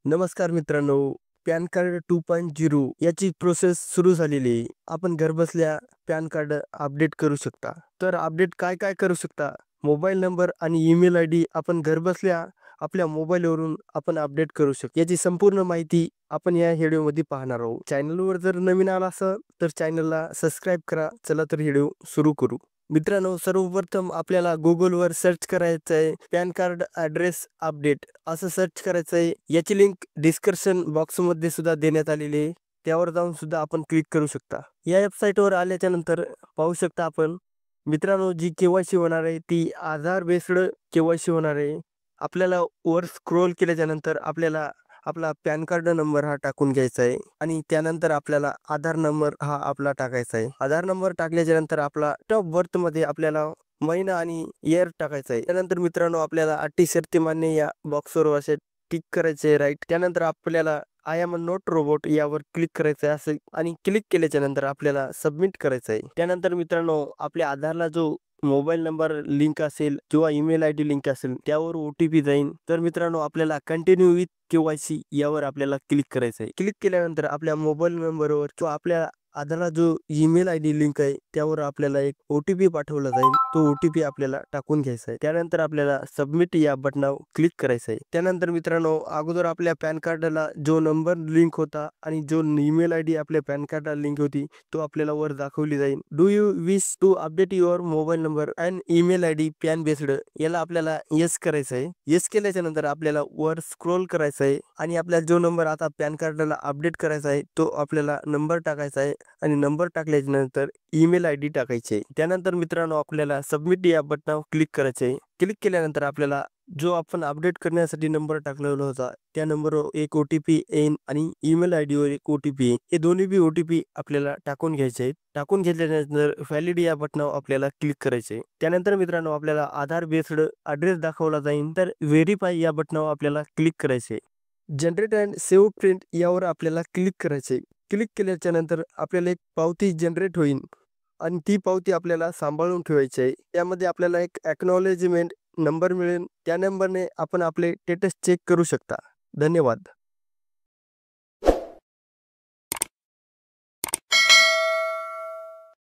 नमस्कार मित्रांनो, pan card 2.0 याची प्रोसेस सुरू झालेली आहे. आपण घरबसल्या पॅन कार्ड अपडेट करू शकता. तर अपडेट काय करू शकता? मोबाईल नंबर आणि ईमेल आयडी आपण घरबसल्या आपल्या मोबाईलवरून आपण अपडेट करू शकतो. याची संपूर्ण माहिती आपण या व्हिडिओमध्ये पाहणार आहोत. चॅनलवर जर नवीन आला असाल तर चॅनलला सबस्क्राईब करा. चला तर व्हिडिओ सुरू करू. मित्रांनो, सर्वप्रथम आपल्याला Googleवर सर्च करायचं आहे पॅन कार्ड ॲड्रेस अपडेट असं सर्च करायचं आहे. याची लिंक डिस्क्रिप्शन बॉक्समध्ये सुद्धा देण्यात आलेली आहे. त्यावर जाऊन सुद्धा आपण क्लिक करू शकता. या वेबसाईटवर आल्याच्या नंतर पाहू शकता आपण मित्रांनो, जी KYC होणार आहे ती आधार बेस्ड KYC होणार आहे. आपल्याला वर स्क्रोल केल्याच्या नंतर आपल्याला आपला पॅन कार्ड नंबर हा टाकून घ्यायचा आहे आणि त्यानंतर आपल्याला आधार नंबर हा आपला टाकायचा आहे. आधार नंबर टाकल्याच्या नंतर आपला डेट ऑफ बर्थ मध्ये आपल्याला महिना आणि इयर टाकायचा आहे. त्यानंतर मित्रांनो आपल्याला अटी शर्ती मान्य या बॉक्सवर असे टिक करायचे राईट. त्यानंतर आपल्याला आय एम नॉट रोबोट यावर क्लिक करायचं आहे असं आणि क्लिक केल्याच्या नंतर आपल्याला सबमिट करायचं आहे. त्यानंतर मित्रांनो आपल्या आधारला जो मोबाईल नंबर लिंक असेल किंवा ईमेल आयडी लिंक असेल त्यावर OTP जाईल. तर मित्रांनो आपल्याला कंटिन्यू विथ KYC यावर आपल्याला क्लिक करायचं आहे. क्लिक केल्यानंतर आपल्या मोबाईल नंबरवर किंवा आपल्या आधारला जो ईमेल आयडी लिंक आहे त्यावर आपल्याला एक OTP पाठवला जाईल. तो OTP आपल्याला टाकून घ्यायचा आहे. त्यानंतर आपल्याला सबमिट या बटनावर क्लिक करायचं आहे. त्यानंतर मित्रांनो अगोदर आपल्या पॅन कार्डला जो नंबर लिंक होता आणि जो ईमेल आयडी आपल्या पॅन कार्डला लिंक होती तो आपल्याला वर दाखवली जाईल. Do you wish to update your mobile number and email ID PAN based याला आपल्याला येस करायचं आहे. येस केल्याच्या नंतर आपल्याला वर स्क्रोल करायचं आहे आणि आपल्याला जो नंबर आता पॅन कार्डला अपडेट करायचा आहे तो आपल्याला नंबर टाकायचा आहे आणि नंबर टाकल्याच्या नंतर ईमेल आयडी टाकायची आहे. त्यानंतर मित्रांनो आपल्याला सबमिट या बटनावर क्लिक करायचे आहे. क्लिक केल्यानंतर आपल्याला जो आपण अपडेट करण्यासाठी नंबर टाकलेला होता त्या नंबरवर एक OTP येईल आणि ईमेल आयडीवर एक OTP येईल. हे दोन्ही बी OTP आपल्याला टाकून घ्यायचे आहेत. टाकून घेतल्यानंतर व्हॅलिड या बटनावर आपल्याला क्लिक करायचे. त्यानंतर मित्रांनो आपल्याला आधार बेस्ड ॲड्रेस दाखवला जाईल. तर व्हेरीफाय या बटनावर आपल्याला क्लिक करायचे. जनरेट अँड सेव्ह प्रिंट यावर आपल्याला क्लिक करायचे. क्लिक केल्याच्या नंतर आपल्याला एक पावती जनरेट होईल आणि ती पावती आपल्याला सांभाळून ठेवायची आहे. त्यामध्ये आपल्याला एक ॲक्नॉलेजमेंट नंबर मिळेल. त्या नंबरने आपण आपले स्टेटस चेक करू शकता. धन्यवाद.